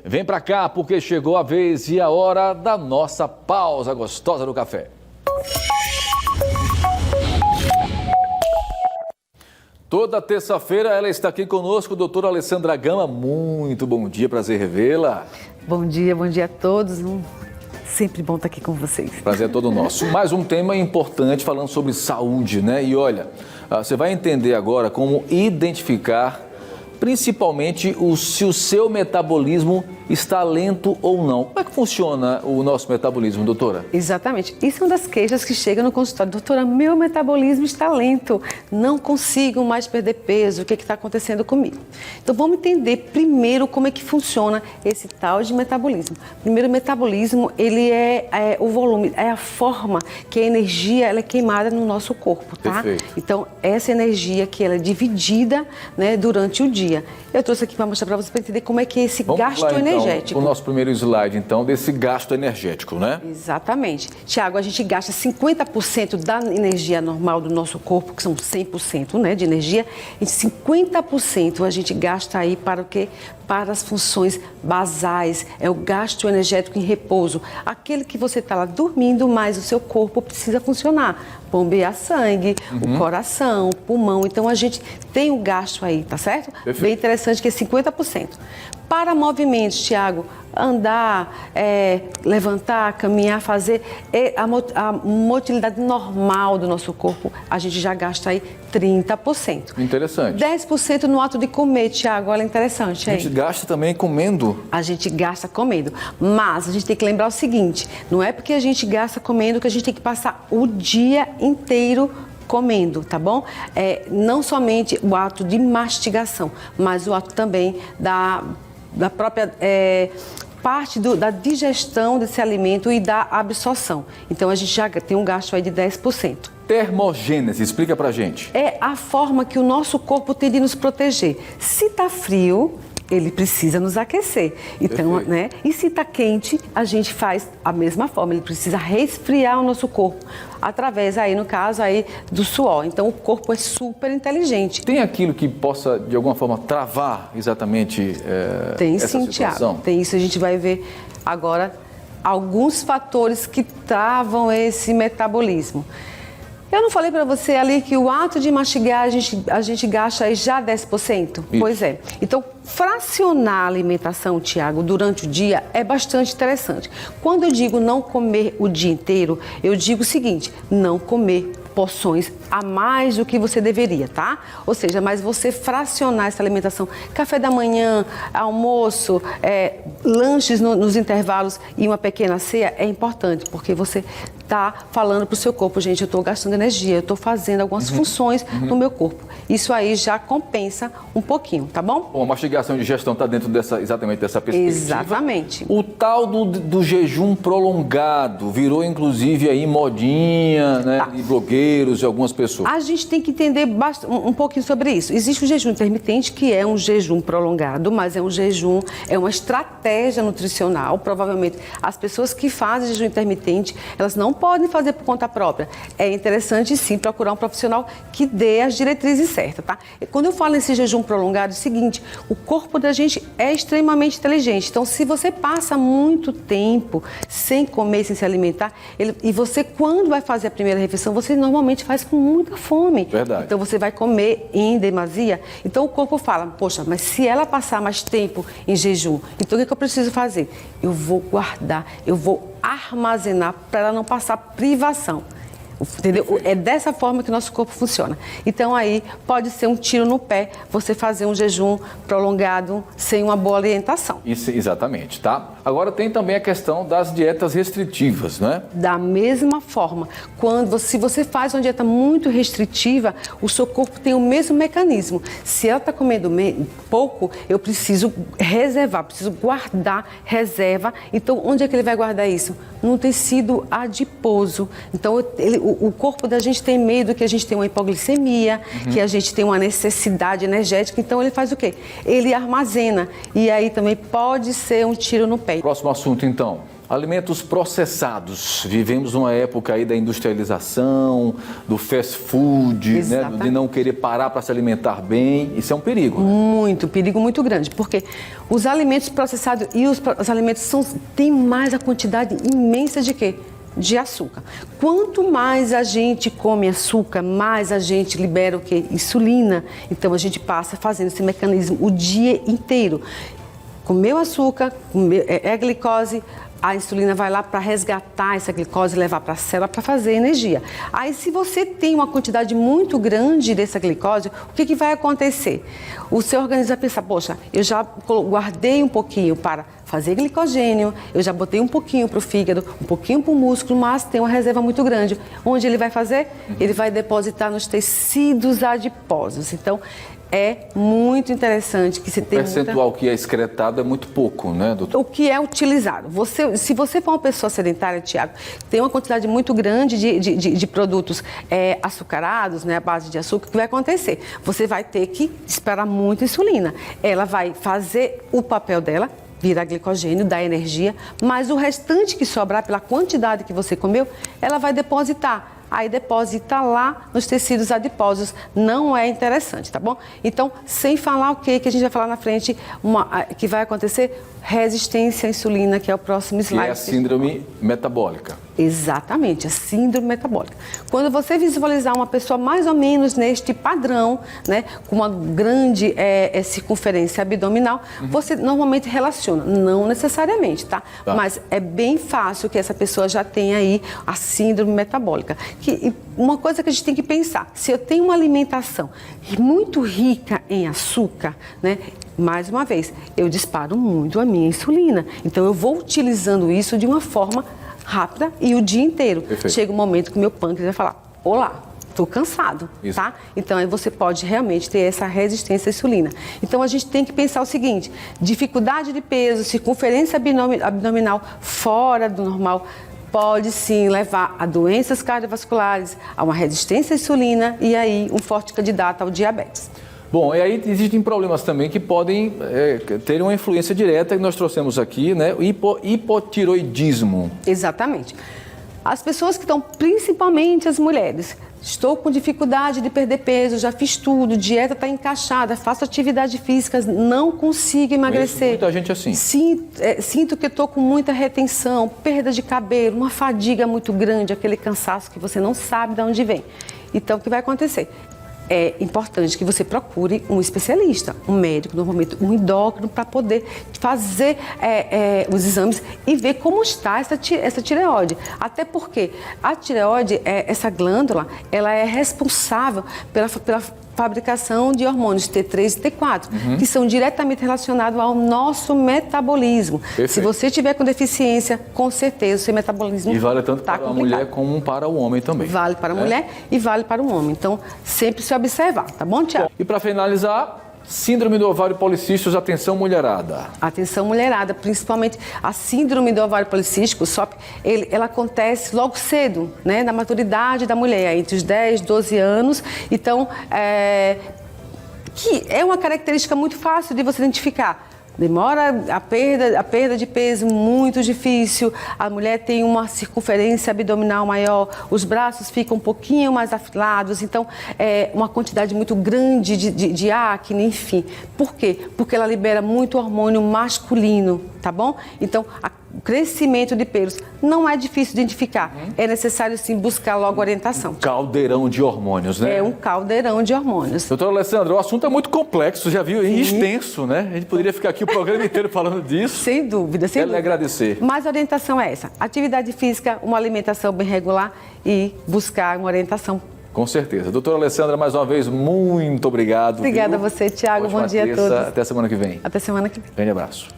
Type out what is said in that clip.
Vem pra cá porque chegou a vez e a hora da nossa pausa gostosa do café. Toda terça-feira ela está aqui conosco, doutora Alessandra Gama. Muito bom dia, prazer revê-la. Bom dia a todos. Sempre bom estar aqui com vocês. Prazer é todo nosso. Mais um tema importante falando sobre saúde, né? E olha, você vai entender agora como identificar principalmente se o seu metabolismo está lento ou não. Como é que funciona o nosso metabolismo, doutora? Exatamente. Isso é uma das queixas que chega no consultório. Doutora, meu metabolismo está lento, não consigo mais perder peso, o que está acontecendo comigo? Então vamos entender primeiro como é que funciona esse tal de metabolismo. Primeiro, o metabolismo, ele é o volume, é a forma que a energia ela é queimada no nosso corpo, tá? Perfeito. Então, essa energia que ela é dividida, né, durante o dia. Eu trouxe aqui para mostrar para você para entender como é que é esse gasto energético. O nosso primeiro slide, então, desse gasto energético, né? Exatamente. Tiago, a gente gasta 50% da energia normal do nosso corpo, que são 100%, né, de energia, e 50% a gente gasta aí para o quê? Para as funções basais, é o gasto energético em repouso. Aquele que você está lá dormindo, mas o seu corpo precisa funcionar. Bombear sangue, o coração, o pulmão. Então, a gente tem o gasto aí, tá certo? Perfeito. Bem interessante que é 50%. Para movimentos, Tiago, andar, levantar, caminhar, fazer a motilidade normal do nosso corpo, a gente já gasta aí 30%. Interessante. 10% no ato de comer, Tiago, olha interessante. A gente gasta também comendo. A gente gasta comendo, mas a gente tem que lembrar o seguinte, não é porque a gente gasta comendo que a gente tem que passar o dia inteiro comendo, tá bom? Não somente o ato de mastigação, mas o ato também da própria parte da digestão desse alimento e da absorção. Então, a gente já tem um gasto aí de 10%. Termogênese, explica pra gente. É a forma que o nosso corpo tem de nos proteger. Se tá frio, ele precisa nos aquecer. Então, Perfeito. né? E se tá quente, a gente faz a mesma forma. Ele precisa resfriar o nosso corpo através aí, no caso aí, do suor. Então, o corpo é super inteligente. Tem aquilo que possa, de alguma forma, travar exatamente Tem essa sim, situação? Tiago. Tem isso, a gente vai ver agora alguns fatores que travam esse metabolismo. Eu não falei para você ali que o ato de mastigar a gente gasta aí já 10%? Isso. Pois é. Então, fracionar a alimentação, Tiago, durante o dia é bastante interessante. Quando eu digo não comer o dia inteiro, eu digo o seguinte, não comer porções a mais do que você deveria, tá? Ou seja, mas você fracionar essa alimentação, café da manhã, almoço, lanches nos intervalos e uma pequena ceia é importante, porque você está falando para o seu corpo, gente, eu estou gastando energia, eu estou fazendo algumas funções no meu corpo. Isso aí já compensa um pouquinho, tá bom? Bom, a mastigação e digestão está dentro exatamente dessa perspectiva. Exatamente. O tal do jejum prolongado virou, inclusive, aí modinha, né, de blogueiros e algumas pessoas. A gente tem que entender um pouquinho sobre isso. Existe o jejum intermitente, que é um jejum prolongado, mas é um jejum, é uma estratégia nutricional. Provavelmente, as pessoas que fazem jejum intermitente, elas não podem fazer por conta própria. É interessante, sim, procurar um profissional que dê as diretrizes certas, tá? Quando eu falo nesse jejum prolongado, é o seguinte, o corpo da gente é extremamente inteligente. Então, se você passa muito tempo sem comer, sem se alimentar, e você, quando vai fazer a primeira refeição, você normalmente faz com muita fome. Verdade. Então, você vai comer em demasia. Então, o corpo fala, poxa, mas se ela passar mais tempo em jejum, então o que eu preciso fazer? Eu vou guardar, eu vou armazenar para ela não passar privação. Entendeu? É dessa forma que o nosso corpo funciona. Então, aí pode ser um tiro no pé você fazer um jejum prolongado sem uma boa alimentação. Isso, exatamente, tá? Agora tem também a questão das dietas restritivas, né? Da mesma forma, se você faz uma dieta muito restritiva, o seu corpo tem o mesmo mecanismo. Se ela está comendo pouco, eu preciso reservar, preciso guardar reserva. Então, onde é que ele vai guardar isso? Num tecido adiposo. Então, o corpo da gente tem medo que a gente tenha uma hipoglicemia, que a gente tenha uma necessidade energética. Então, ele faz o quê? Ele armazena. E aí também pode ser um tiro no pé. Próximo assunto, então. Alimentos processados. Vivemos uma época aí da industrialização, do fast food, né? De não querer parar para se alimentar bem. Isso é um perigo, né? Muito, perigo muito grande, porque os alimentos processados e os alimentos têm mais a quantidade imensa de quê? De açúcar. Quanto mais a gente come açúcar, mais a gente libera o quê? Insulina. Então a gente passa fazendo esse mecanismo o dia inteiro. Comeu açúcar, é glicose, a insulina vai lá para resgatar essa glicose e levar para a célula para fazer energia. Aí, se você tem uma quantidade muito grande dessa glicose, o que vai acontecer? O seu organismo vai pensar, poxa, eu já guardei um pouquinho para fazer glicogênio, eu já botei um pouquinho para o fígado, um pouquinho para o músculo, mas tem uma reserva muito grande. Onde ele vai fazer? Ele vai depositar nos tecidos adiposos. Então, é muito interessante que se tenha. O percentual que é excretado é muito pouco, né, doutor? O que é utilizado. Se você for uma pessoa sedentária, Tiago, tem uma quantidade muito grande de produtos açucarados, né, à base de açúcar, o que vai acontecer? Você vai ter que esperar muito insulina. Ela vai fazer o papel dela, virar glicogênio, dar energia, mas o restante que sobrar, pela quantidade que você comeu, ela vai depositar. Aí deposita lá nos tecidos adiposos, não é interessante, tá bom? Então, sem falar o que a gente vai falar na frente, que vai acontecer, resistência à insulina, que é o próximo slide. Que é a síndrome metabólica. Exatamente, a síndrome metabólica. Quando você visualizar uma pessoa mais ou menos neste padrão, né, com uma grande circunferência abdominal, você normalmente relaciona, não necessariamente, tá? Mas é bem fácil que essa pessoa já tenha aí a síndrome metabólica. Uma coisa que a gente tem que pensar, se eu tenho uma alimentação muito rica em açúcar, né, mais uma vez, eu disparo muito a minha insulina. Então, eu vou utilizando isso de uma forma rápida e o dia inteiro. Perfeito. Chega um momento que meu pâncreas vai falar, olá, estou cansado, isso. Tá? Então, aí você pode realmente ter essa resistência à insulina. Então, a gente tem que pensar o seguinte, dificuldade de peso, circunferência abdominal fora do normal, pode sim levar a doenças cardiovasculares, a uma resistência à insulina e aí um forte candidato ao diabetes. Bom, e aí existem problemas também que podem ter uma influência direta, que nós trouxemos aqui, né? O hipotiroidismo. Exatamente. As pessoas que estão, principalmente as mulheres, estou com dificuldade de perder peso, já fiz tudo, dieta está encaixada, faço atividade física, não consigo emagrecer. Muita gente assim. Sinto que estou com muita retenção, perda de cabelo, uma fadiga muito grande, aquele cansaço que você não sabe de onde vem. Então, o que vai acontecer? É importante que você procure um especialista, um médico, normalmente um endócrino, para poder fazer os exames e ver como está essa tireoide. Até porque a tireoide, essa glândula, ela é responsável pela fabricação de hormônios T3 e T4, que são diretamente relacionados ao nosso metabolismo. Perfeito. Se você tiver com deficiência, com certeza o seu metabolismo E vale tanto tá para a mulher como para o homem também. Vale para a mulher e vale para o homem. Então, sempre se observar, tá bom, Tiago? E para finalizar, síndrome do ovário policístico, atenção mulherada. Atenção mulherada, principalmente a síndrome do ovário policístico, ela acontece logo cedo, né, na maturidade da mulher, entre os 10 e 12 anos. Então, que é uma característica muito fácil de você identificar. Demora a perda de peso muito difícil, a mulher tem uma circunferência abdominal maior, os braços ficam um pouquinho mais afilados, então uma quantidade muito grande de acne, enfim. Por quê? Porque ela libera muito hormônio masculino, tá bom? Então, o crescimento de pelos não é difícil de identificar, é necessário sim buscar logo orientação. Caldeirão de hormônios, né? É um caldeirão de hormônios. Doutora Alessandra, o assunto é muito complexo, já viu? E extenso, né? A gente poderia ficar aqui o programa inteiro falando disso. Sem dúvida, sem dúvida. agradecer. Mas a orientação é essa, atividade física, uma alimentação bem regular e buscar uma orientação. Com certeza. Doutora Alessandra, mais uma vez, muito obrigado. Obrigada a você, Tiago. Bom dia a todos. Até semana que vem. Até semana que vem. Grande abraço.